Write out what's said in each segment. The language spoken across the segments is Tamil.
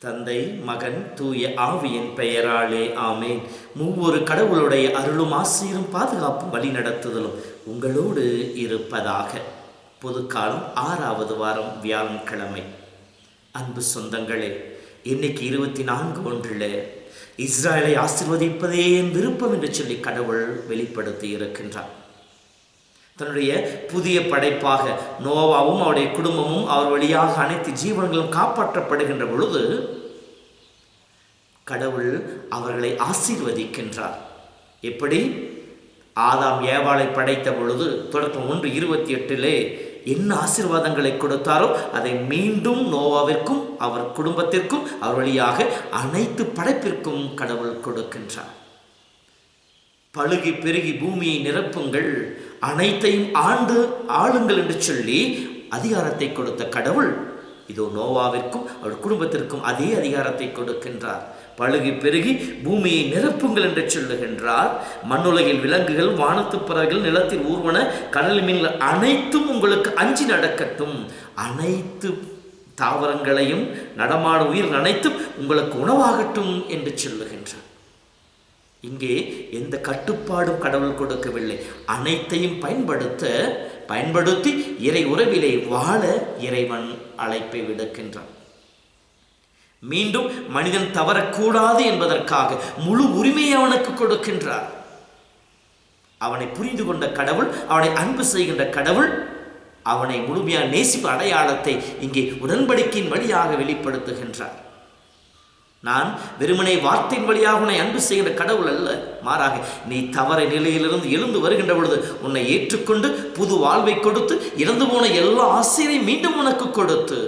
தந்தை, மகன், தூய ஆவியின் பெயராலே ஆமேன். மூவொரு கடவுளுடைய அருளும் ஆசீரும் பாதுகாப்பும் வழி நடத்துதலும் உங்களோடு இருப்பதாக. பொதுக்காலம் 6வது வாரம் வியாழக்கிழமை. அன்பு சொந்தங்களே, இன்னைக்கு 24 இஸ்ராயலை ஆசீர்வதிப்பதே என் விருப்பம் என்று சொல்லி கடவுள் வெளிப்படுத்தி இருக்கின்றார். தன்னுடைய புதிய படைப்பாக நோவாவும் அவருடைய குடும்பமும் அவர் வழியாக அனைத்து ஜீவன்களும் காப்பாற்றப்படுகின்ற பொழுது கடவுள் அவர்களை ஆசீர்வதிக்கின்றார். எப்படி? ஆதாம் ஏவாளை படைத்த பொழுது தொடக்கம் 1:28 என்ன ஆசீர்வாதங்களை கொடுத்தாரோ அதை மீண்டும் நோவாவிற்கும் அவர் குடும்பத்திற்கும் அவர் வழியாக அனைத்து படைப்பிற்கும் கடவுள் கொடுக்கின்றார். பழுகி பெருகி பூமியை நிரப்புங்கள், அனைத்தையும் ஆளுங்கள் என்று சொல்லி அதிகாரத்தை கொடுத்த கடவுள் இதோ நோவாவிற்கும் அவர் குடும்பத்திற்கும் அதே அதிகாரத்தை கொடுக்கின்றார். பழுகி பெருகி பூமியை நிரப்புங்கள் என்று சொல்லுகின்றார். மண்ணுலகில் விலங்குகள், வானத்து பறவைகள், நிலத்தில் ஊர்வன, கடல் மீன்கள் அனைத்தும் உங்களுக்கு அஞ்சி நடக்கட்டும். அனைத்து தாவரங்களையும் நடமாடும் உயிர் அனைத்தும் உங்களுக்கு உணவாகட்டும் என்று சொல்லுகின்றார். இங்கே எந்த கட்டுப்பாடும் கடவுள் கொடுக்கவில்லை. அனைத்தையும் பயன்படுத்தி இறை உறவிலே வாழ இறைவன் அழைப்பை விடுக்கின்றான். மீண்டும் மனிதன் தவறக்கூடாது என்பதற்காக முழு உரிமையை அவனுக்கு கொடுக்கின்றார். அவனை புரிந்து கொண்ட கடவுள், அவனை அன்பு செய்கின்ற கடவுள், அவனை முழுமையாக நேசிப்பு அடையாளத்தை இங்கே உடன்படிக்கையின் வழியாக வெளிப்படுத்துகின்றார். நான் வெறுமனே வார்த்தையின் வழியாக உன்னை அன்பு செய்கின்ற கடவுள் அல்ல, மாறாக நீ தவறை நிலையிலிருந்து எழுந்து வருகின்ற பொழுது உன்னை ஏற்றுக்கொண்டு புது வாழ்வை கொடுத்து இறந்து போன எல்லா ஆசையையும் மீண்டும் உனக்கு கொடுத்து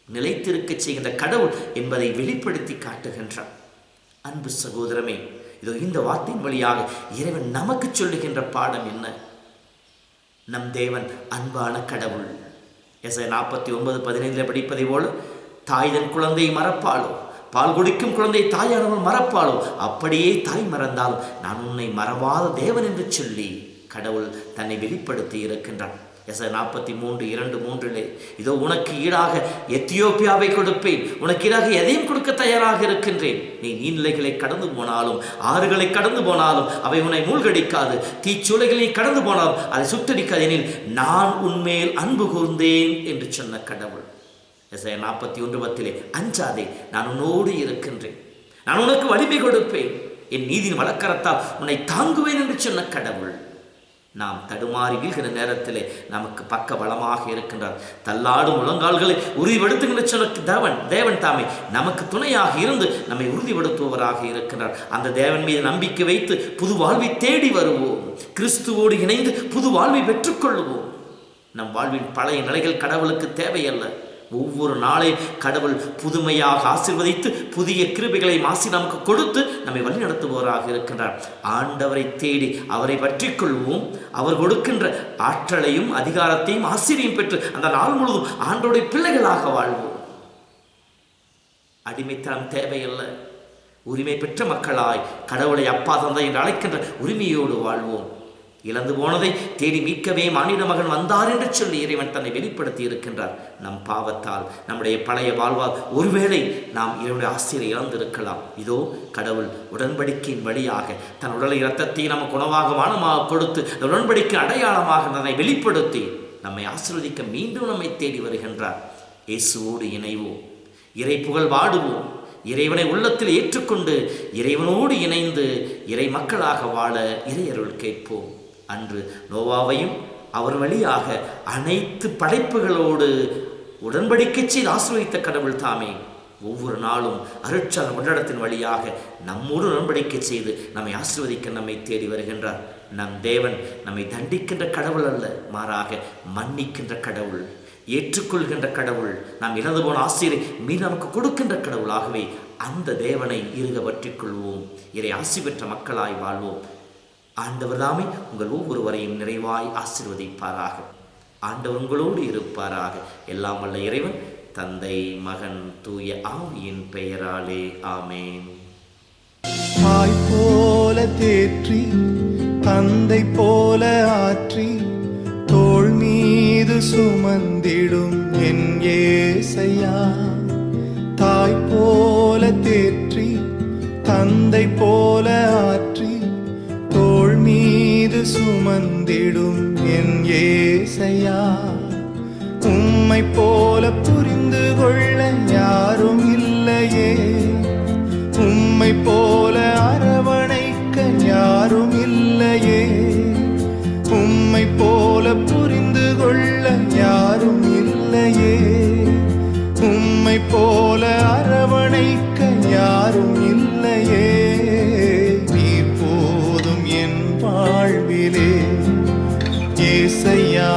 நிலைத்திருக்க செய்கின்ற கடவுள் என்பதை வெளிப்படுத்தி காட்டுகின்றார். அன்பு சகோதரமே, இதோ இந்த வார்த்தையின் வழியாக இறைவன் நமக்கு சொல்லுகின்ற பாடம் என்ன? நம் தேவன் அன்பான கடவுள். எசாயா 49:15 படிப்பதை போல, தாய் தன் குழந்தையை மறப்பாளோ, பால் குடிக்கும் குழந்தை தாயானவள் மறப்பாளோ, அப்படியே தாய் மறந்தாலும் நான் உன்னை மறவாத தேவன் என்று சொல்லி கடவுள் தன்னை வெளிப்படுத்தி இருக்கின்றான். எசாயா 43:2-3 இதோ உனக்கு ஈடாக எத்தியோப்பியாவை கொடுப்பேன், உனக்கு ஈடாக எதையும் கொடுக்க தயாராக இருக்கின்றேன். நீ நீர்நிலைகளை கடந்து போனாலும் ஆறுகளை கடந்து போனாலும் அவை உன்னை மூழ்கடிக்காது, தீச்சூளைகளை கடந்து போனாலும் அதை சுட்டடிக்காது, எனில் நான் உன்மேல் அன்பு கூர்ந்தேன் என்று சொன்ன கடவுள். எசாயா 41:10 அஞ்சாதே, நான் உன்னோடு இருக்கின்றேன், நான் உனக்கு வலிமை கொடுப்பேன், என் நீதியின் வழக்கரத்தால் உன்னை தாங்குவேன் என்று சொன்ன கடவுள் நாம் தடுமாறி வீழ்கிற நேரத்திலே நமக்கு பக்க பலமாக இருக்கின்றார். தள்ளாடும் முழங்கால்களை உறுதிப்படுத்துகின்ற சொன்ன தேவன் தாமே நமக்கு துணையாக இருந்து நம்மை உறுதிப்படுத்துபவராக இருக்கின்றார். அந்த தேவன் மீது நம்பிக்கை வைத்து புது வாழ்வை தேடி வருவோம். கிறிஸ்துவோடு இணைந்து புது வாழ்வை பெற்றுக்கொள்வோம். நம் வாழ்வின் பழைய நிலைகள் கடவுளுக்கு தேவையல்ல. ஒவ்வொரு நாளையும் கடவுள் புதுமையாக ஆசீர்வதித்து புதிய கிருபைகளை மாசி நமக்கு கொடுத்து நம்மை வழிநடத்துபவராக இருக்கின்றார். ஆண்டவரை தேடி அவரை பற்றி கொள்வோம். அவர் கொடுக்கின்ற ஆற்றலையும் அதிகாரத்தையும் ஆசிரியம் பெற்று அந்த நாள் முழுவதும் ஆண்டோடைய பிள்ளைகளாக வாழ்வோம். அடிமைத்தனம் தேவையல்ல. உரிமை பெற்ற மக்களாய் கடவுளை அப்பா தந்தை என்று அழைக்கின்ற உரிமையோடு வாழ்வோம். இழந்து போனதை தேடி மீட்கவே மானிட மகன் வந்தார் என்று சொல்லி இறைவன் தன்னை வெளிப்படுத்தி இருக்கின்றார். நம் பாவத்தால் நம்முடைய பழைய வாழ்வால் ஒருவேளை நாம் இறைவனுடைய ஆசிரியரை இழந்திருக்கலாம். இதோ கடவுள் உடன்படிக்கையின் வழியாக தன் உடலை இரத்தத்தை நமக்கு உணவாக வானமாக கொடுத்து உடன்படிக்கை அடையாளமாக தன்னை வெளிப்படுத்தி நம்மை ஆசீர்வதிக்க மீண்டும் நம்மை தேடி வருகின்றார். இயேசுவோடு இணைவோம், இறை புகழ் பாடுவோம், இறைவனை உள்ளத்தில் ஏற்றுக்கொண்டு இறைவனோடு இணைந்து இறை மக்களாக வாழ இறையருள் கேட்போம். அன்று நோவாவையும் அவர் வழியாக அனைத்து படைப்புகளோடு உடன்படிக்கை செய்து ஆசீர்வதித்த கடவுள் தாமே ஒவ்வொரு நாளும் அருட்சாதன கொண்டாட்டத்தின் வழியாக நம்மோடு உடன்படிக்கை செய்து நம்மை ஆசீர்வதிக்க நம்மை தேடி வருகின்றார். நம் தேவன் நம்மை தண்டிக்கின்ற கடவுள் அல்ல, மாறாக மன்னிக்கின்ற கடவுள், ஏற்றுக்கொள்கின்ற கடவுள், நாம் இழந்து போன ஆசிரியரை மீது நமக்கு கொடுக்கின்ற கடவுளாகவே அந்த தேவனை இருக பற்றிக் கொள்வோம். இறை ஆசி பெற்ற மக்களாய் வாழ்வோம். ஆண்டவர் தாமே உங்கள் ஒவ்வொருவரையும் நிறைவாய் ஆசீர்வதிப்பாராக. ஆண்டவர் உங்களோடு இருப்பாராக. எல்லாம் வல்ல இறைவன் தந்தை, மகன், தூய ஆவியின் பெயராலே ஆமேன். தாய் போல தேற்றி தந்தை போல ஆற்றி தோள் மீது சுமந்திடும் என் ஏசையா. தாய் போல தேற்றி தந்தை போல ஆற்றி தோள் மீது சுமந்திடும் என் ஏசையா. உம்மை போல புரிந்து கொள்ள யாரும் இல்லையே, உம்மை போல அரவணைக்க யாரும் இல்லையே, உம்மை போல புரிந்து கொள்ள யாரும் இல்லையே, உம்மை போல அரவணைக்க யாரும் இல்லையே. நீர் போதும் என் வாழ்விலே ஏசையா,